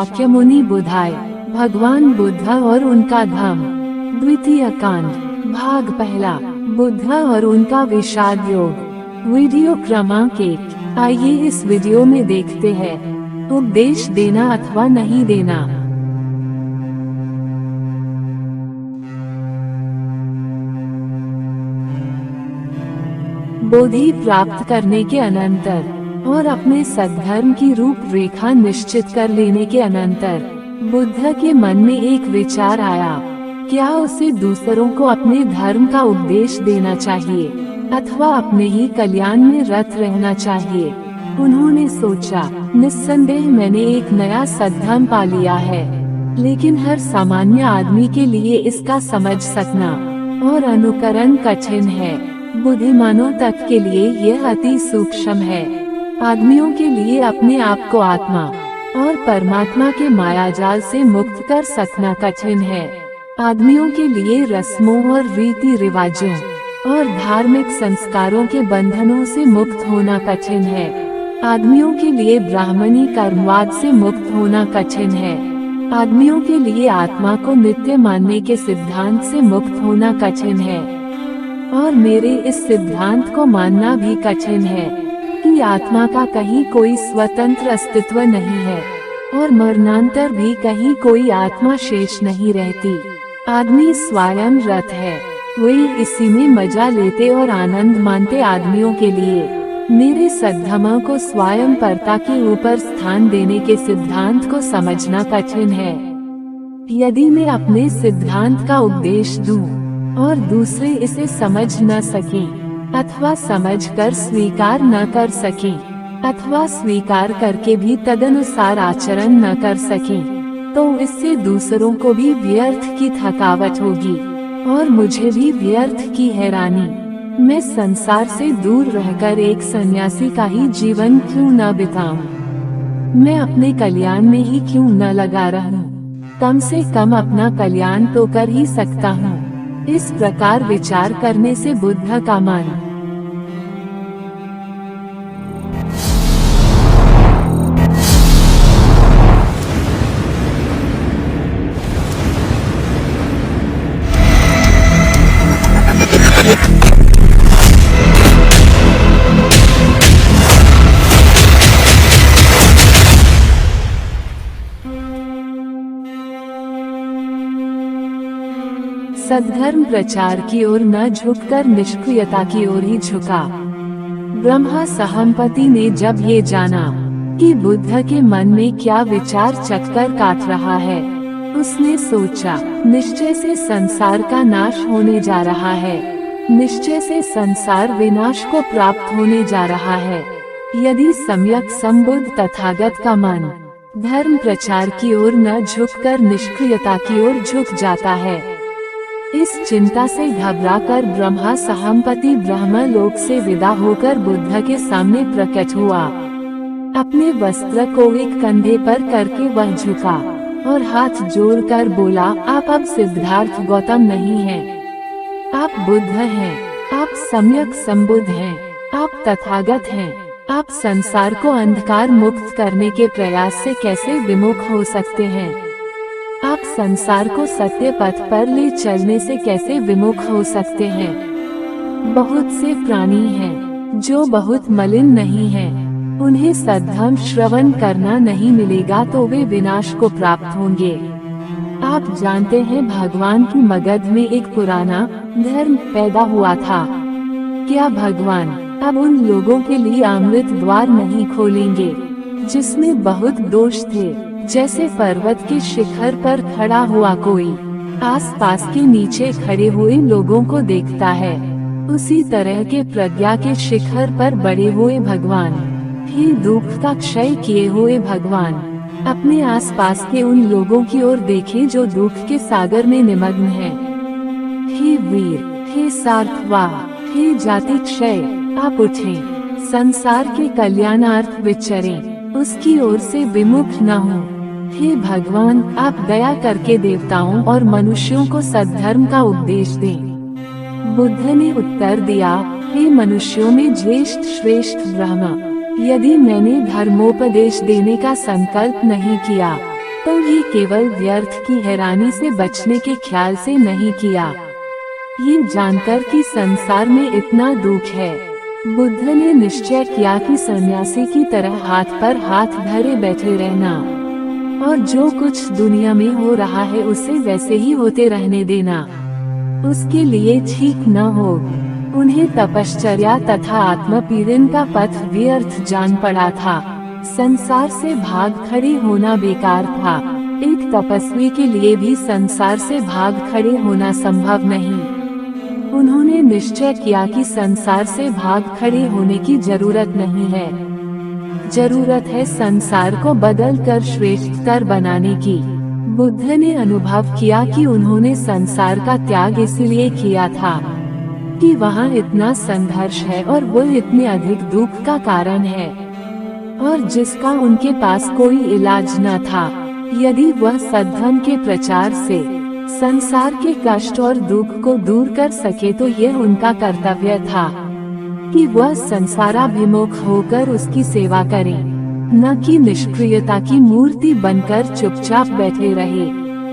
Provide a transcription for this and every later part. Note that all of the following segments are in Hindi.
शाक्यमुनि बुधाय। भगवान बुद्ध और उनका धम्म। द्वितीय कांड, भाग पहला, बुद्ध और उनका विषाद योग। वीडियो क्रमांक 1। आइए इस वीडियो में देखते हैं, उपदेश देना अथवा नहीं देना। बोधि प्राप्त करने के अनंतर और अपने सद्धर्म की रूपरेखा निश्चित कर लेने के अनंतर बुद्ध के मन में एक विचार आया, क्या उसे दूसरों को अपने धर्म का उपदेश देना चाहिए अथवा अपने ही कल्याण में रत रहना चाहिए। उन्होंने सोचा, निस्संदेह मैंने एक नया सद्धर्म पा लिया है, लेकिन हर सामान्य आदमी के लिए इसका समझ सकना और अनुकरण कठिन है। बुद्धिमानों तक के लिए यह अति सूक्ष्म है। आदमियों के लिए अपने आप को आत्मा और परमात्मा के मायाजाल से मुक्त कर सकना कठिन है। आदमियों के लिए रस्मों और रीति रिवाजों और धार्मिक संस्कारों के बंधनों से मुक्त होना कठिन है। आदमियों के लिए ब्राह्मणी कर्मवाद से मुक्त होना कठिन है। आदमियों के लिए आत्मा को नित्य मानने के सिद्धांत से मुक्त होना कठिन है। और मेरे इस सिद्धांत को मानना भी कठिन है कि आत्मा का कहीं कोई स्वतंत्र अस्तित्व नहीं है और मरणांतर भी कहीं कोई आत्मा शेष नहीं रहती। आदमी स्वयं रत है, वे इसी में मजा लेते और आनंद मानते। आदमियों के लिए मेरे सद्धर्म को स्वयं परता के ऊपर स्थान देने के सिद्धांत को समझना कठिन है। यदि मैं अपने सिद्धांत का उपदेश दूं और दूसरे इसे समझ न सकें अथवा समझकर स्वीकार न कर सकें अथवा स्वीकार करके भी तदनुसार आचरण न कर सकें, तो इससे दूसरों को भी व्यर्थ की थकावट होगी और मुझे भी व्यर्थ की हैरानी। मैं संसार से दूर रहकर एक सन्यासी का ही जीवन क्यों न बिताऊं? मैं अपने कल्याण में ही क्यों न लगा रहूं? कम से कम अपना कल्याण तो कर ही सकता हूँ। इस प्रकार विचार करने से बुद्ध का मन सद्धर्म प्रचार की ओर न झुककर निष्क्रियता की ओर ही झुका। ब्रह्मा सहस्रपति ने जब ये जाना कि बुद्ध के मन में क्या विचार चक्कर काट रहा है, उसने सोचा, निश्चय से संसार का नाश होने जा रहा है, निश्चय से संसार विनाश को प्राप्त होने जा रहा है। यदि सम्यक संबुद्ध तथागत का मन धर्म प्रचार की ओर न झुककर निष्क्रियता की ओर झुक जाता है। इस चिंता से घबराकर ब्रह्मा सहस्रपति ब्रह्मलोक से विदा होकर बुद्ध के सामने प्रकट हुआ। अपने वस्त्र को एक कंधे पर करके वह झुका और हाथ जोड़कर बोला, आप अब सिद्धार्थ गौतम नहीं हैं, आप बुद्ध हैं, आप सम्यक संबुद्ध हैं, आप तथागत हैं। आप संसार को अंधकार मुक्त करने के प्रयास से कैसे विमुख हो सकते हैं? आप संसार को सत्य पथ पर ले चलने से कैसे विमुख हो सकते हैं? बहुत से प्राणी हैं जो बहुत मलिन नहीं हैं, उन्हें सद्धर्म श्रवण करना नहीं मिलेगा तो वे विनाश को प्राप्त होंगे। आप जानते हैं, भगवान की मगध में एक पुराना धर्म पैदा हुआ था। क्या भगवान अब उन लोगों के लिए अमृत द्वार नहीं खोलेंगे जिसमें बहुत दोष थे? जैसे पर्वत के शिखर पर खड़ा हुआ कोई आसपास के नीचे खड़े हुए लोगों को देखता है, उसी तरह के प्रज्ञा के शिखर पर बड़े हुए भगवान, ही दुख का क्षय किए हुए भगवान, अपने आसपास के उन लोगों की ओर देखें जो दुख के सागर में निमग्न हैं। हे वीर, हे सार्थवाह, हे जाति क्षय, आप उठें, संसार के कल्याणार्थ विचरें, उसकी ओर से विमुख न हो। हे भगवान, आप दया करके देवताओं और मनुष्यों को सद्धर्म का उपदेश दें। बुद्ध ने उत्तर दिया, हे मनुष्यों में ज्येष्ठ श्रेष्ठ ब्रह्म, यदि मैंने धर्मोपदेश देने का संकल्प नहीं किया तो ये केवल व्यर्थ की हैरानी से बचने के ख्याल से नहीं किया, ये जानकर कि संसार में इतना दुख है। बुद्ध ने निश्चय किया कि सन्यासी की तरह हाथ पर हाथ धरे बैठे रहना और जो कुछ दुनिया में हो रहा है उसे वैसे ही होते रहने देना उसके लिए ठीक न हो। उन्हें तपश्चर्या तथा आत्मपीड़न का पथ व्यर्थ जान पड़ा था। संसार से भाग खड़े होना बेकार था। एक तपस्वी के लिए भी संसार से भाग खड़े होना संभव नहीं। उन्होंने निश्चय किया कि संसार से भाग खड़े होने की जरूरत नहीं है, जरूरत है संसार को बदलकर श्रेष्ठतर बनाने की। बुद्ध ने अनुभव किया कि उन्होंने संसार का त्याग इसलिए किया था कि वहाँ इतना संघर्ष है और वो इतने अधिक दुख का कारण है और जिसका उनके पास कोई इलाज न था। यदि वह सद्धर्म के प्रचार से संसार के कष्ट और दुख को दूर कर सके तो यह उनका कर्तव्य था कि वह संसाराभिमुख होकर उसकी सेवा करें, न कि निष्क्रियता की मूर्ति बनकर चुपचाप बैठे रहे।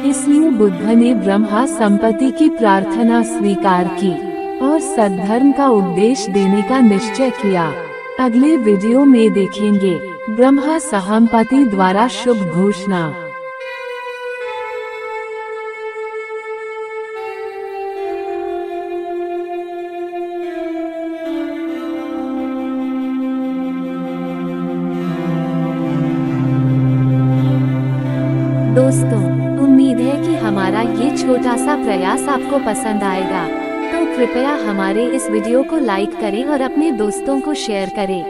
इसलिए बुद्ध ने ब्रह्मा संपत्ति की प्रार्थना स्वीकार की और सद्धर्म का उपदेश देने का निश्चय किया। अगले वीडियो में देखेंगे ब्रह्मा संपत्ति द्वारा शुभ घोषणा। दोस्तों, उम्मीद है कि हमारा ये छोटा सा प्रयास आपको पसंद आएगा, तो कृपया हमारे इस वीडियो को लाइक करें और अपने दोस्तों को शेयर करें।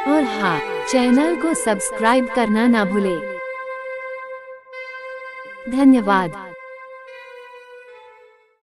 और हाँ, चैनल को सब्सक्राइब करना ना भूलें। धन्यवाद।